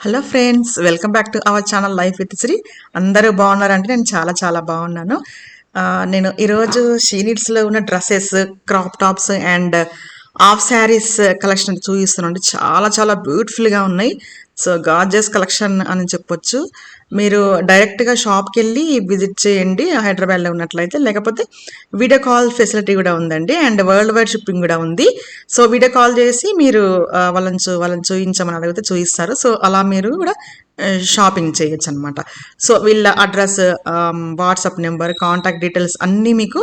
Hello friends, welcome back to our channel life with Sri. అందరూ బాగున్నారంటే నేను చాలా చాలా బాగున్నాను. నేను ఈరోజు షీ నీడ్స్లో ఉన్న dresses, crop tops and half saris collection చూపిస్తున్నాను. చాలా చాలా బ్యూటిఫుల్గా ఉన్నాయి. సో గార్జియస్ కలెక్షన్ అని చెప్పొచ్చు. మీరు డైరెక్ట్గా షాప్కి వెళ్ళి విజిట్ చేయండి హైదరాబాద్లో ఉన్నట్లయితే, లేకపోతే వీడియో కాల్ ఫెసిలిటీ కూడా ఉందండి అండ్ వరల్డ్ వైడ్ షిప్పింగ్ కూడా ఉంది. సో వీడియో కాల్ చేసి మీరు వాళ్ళని చూపించమని అడిగితే చూపిస్తారు. సో అలా మీరు కూడా షాపింగ్ చేయొచ్చు అనమాట. సో వీళ్ళ address, WhatsApp number, contact details అన్నీ మీకు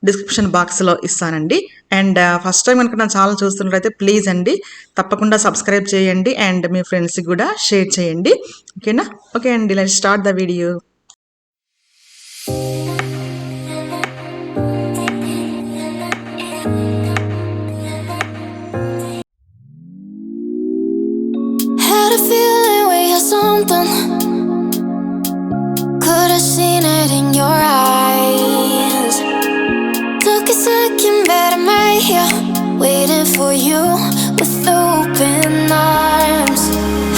డిస్క్రిప్షన్ బాక్స్లో ఇస్తానండి. అండ్ ఫస్ట్ టైం కనుక నా ఛానల్ చూస్తున్నట్లయితే ప్లీజ్ అండి తప్పకుండా సబ్స్క్రైబ్ చేయండి అండ్ మీ ఫ్రెండ్స్కి కూడా షేర్ చేయండి. ఓకేనా? ఓకే అండి, let's start the video. Had a feeling we had something. Could have seen it in your eyes. Took a second, but I'm right here, waiting for you with open arms.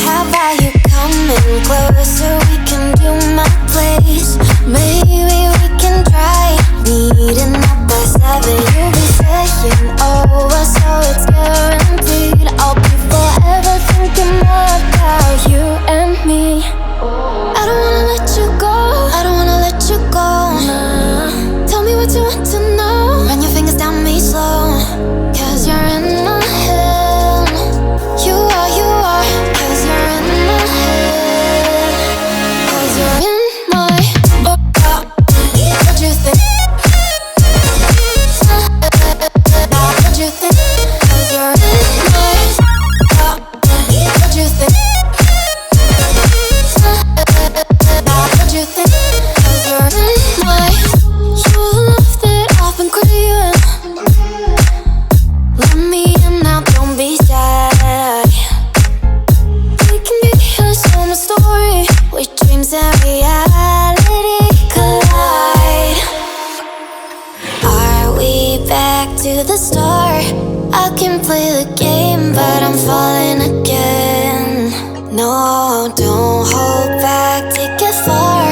How about you coming closer? We can do my place. Maybe we can try meeting up by 7. You'll be saying over, so it's guaranteed. I'll be forever thinking more about you and me. I don't wanna let you go, I don't wanna let you go. Tell me what you want to know. Run your fingers down me slow, 'cause you're in my head. You are, 'cause you're in my head. 'Cause you're in my what you think? What you think? 'Cause you're in my what you think? What you think? 'Cause you're in my you love that I've been craving. Let me in now, don't be shy. We can be a summer story where dreams and reality collide. Are we back to the start? I can play the game, but I'm falling again. No, don't hold back, take it far.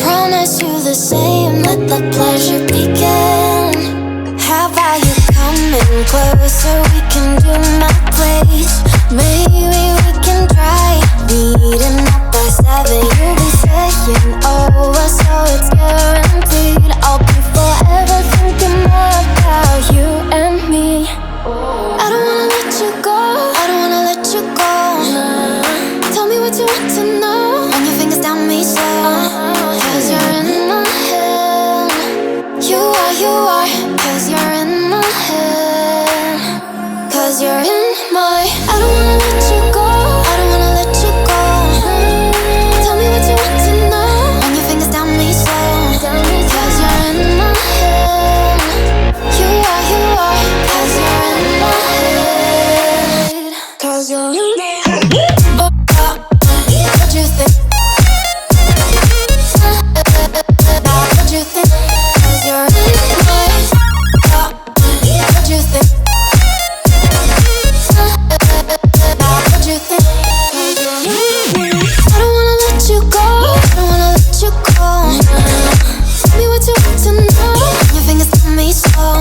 Promise you the same, let the pleasure begin. How about you coming closer? We can do my place. Maybe we can try meeting up by 7. You'll be saying over, so it's guaranteed. I'll be forever thinking more about you and me. I don't wanna let you go, I don't wanna let you go. Tell me what you want to know. Run your fingers down me slow, 'cause you're in my head. You are, 'cause you're in my head. 'Cause you're in my I don't wanna let you go, I don't wanna let you go. Tell me what you want to know. Run your fingers down me slow, 'cause you're in my head. You are, 'cause you're in my head. 'Cause you're in my head. What you think? What you think? 'Cause you're in my what you think? What you think? 'Cause you're in my I don't wanna let you go, I don't wanna let you go. Tell me what you want to know. Run your fingers on me slow,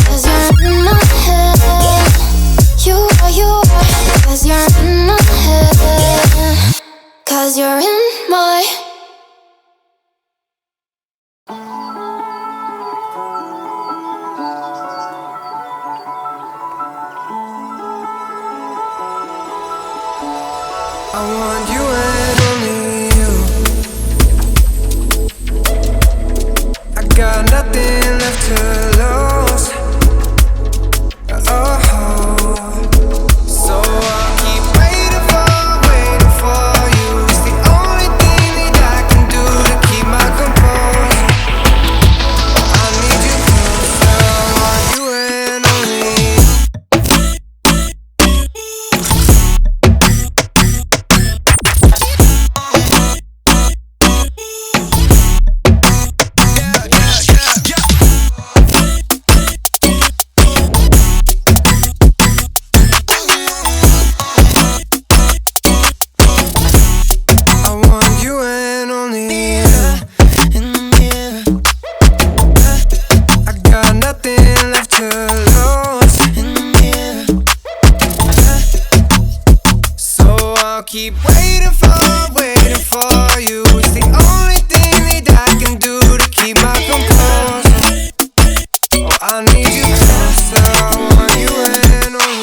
'cause you're in my head. You are, 'cause you're in my head. 'Cause you're in my I want you and only you. I got nothing left to lose. Oh, so I'll keep waiting for you. It's the only thing that I can do to keep my composure. I need you closer. I want you and only you. I'll keep waiting for you. It's the only thing that I can do to keep my composure. Oh, I need you closer, I want you and only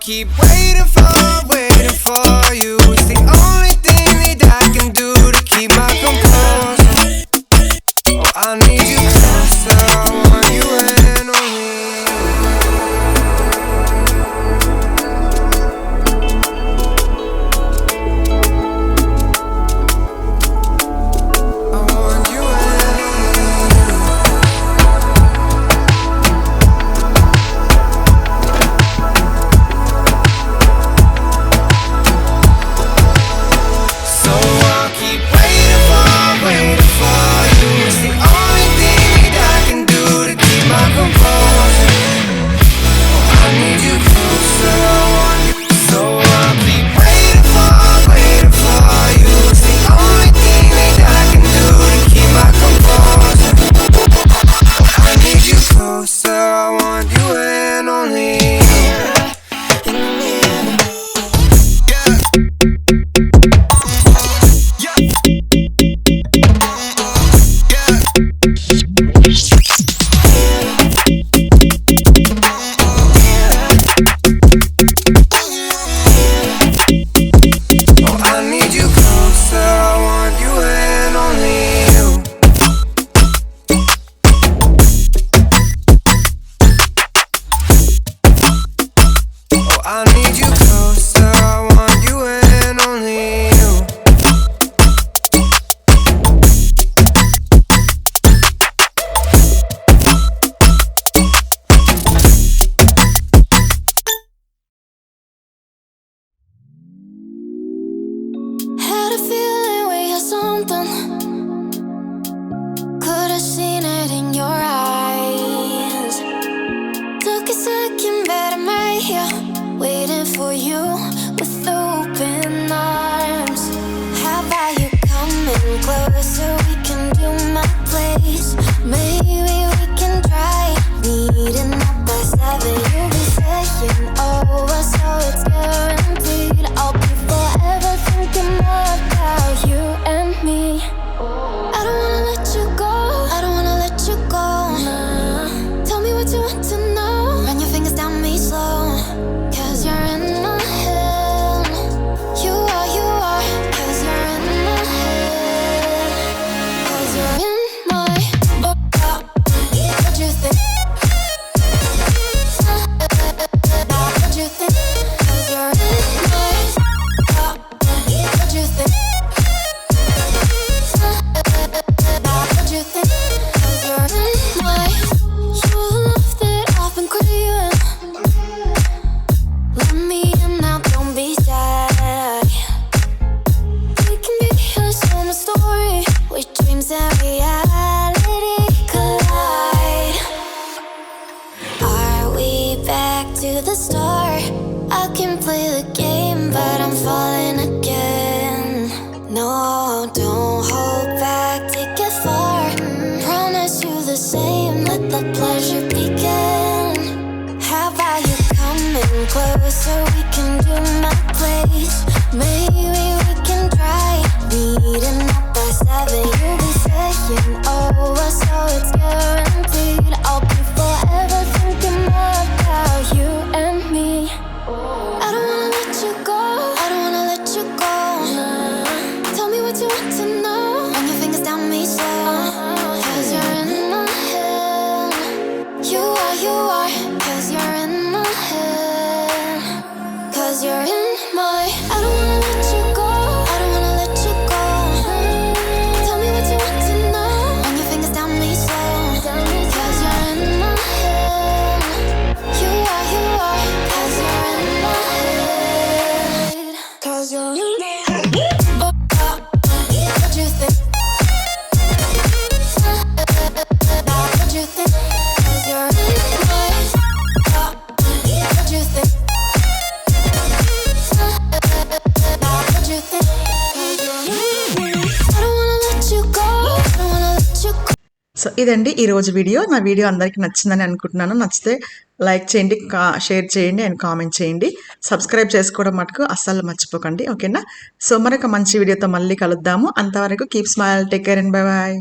keep waiting for you. It's the only thing that I can do to keep my composure. Oh, I need you closer, I want you and only I want you the start. I can play the game, but I'm falling again. No, don't hold back, take it far. Promise you the same, let the pleasure begin. How about you coming closer, we can do my place. Maybe we can try meeting up by 7. You'll be saying over, so it's guaranteed. I'll be forever thinking more about you and me. I don't wanna let you go, I don't wanna let you go. Tell me what you want to know. Run your fingers down me slow, 'cause you're in my head. You are, 'cause you're in my head. 'Cause you're in my. I don't wanna let you go, I don't wanna let you go. Tell me what you want to know. Run your fingers down me slow, 'cause you're in my head. You are, 'cause you're in my head. 'Cause you're in my head. What you think? What you think? 'Cause you're in my head. What you think? What you think? 'Cause you're in my head. I don't wanna let you go, I don't wanna let you go. So ఇదండి ఈరోజు video. నా video అందరికీ నచ్చిందని అనుకుంటున్నాను. నచ్చితే like చేయండి, share చేయండి and comment చేయండి. సబ్స్క్రైబ్ చేసుకోవడం మటుకు అస్సలు మర్చిపోకండి, ఓకేనా? సో మరొక మంచి వీడియోతో మళ్ళీ కలుద్దాము. అంతవరకు keep smile, take care and bye bye.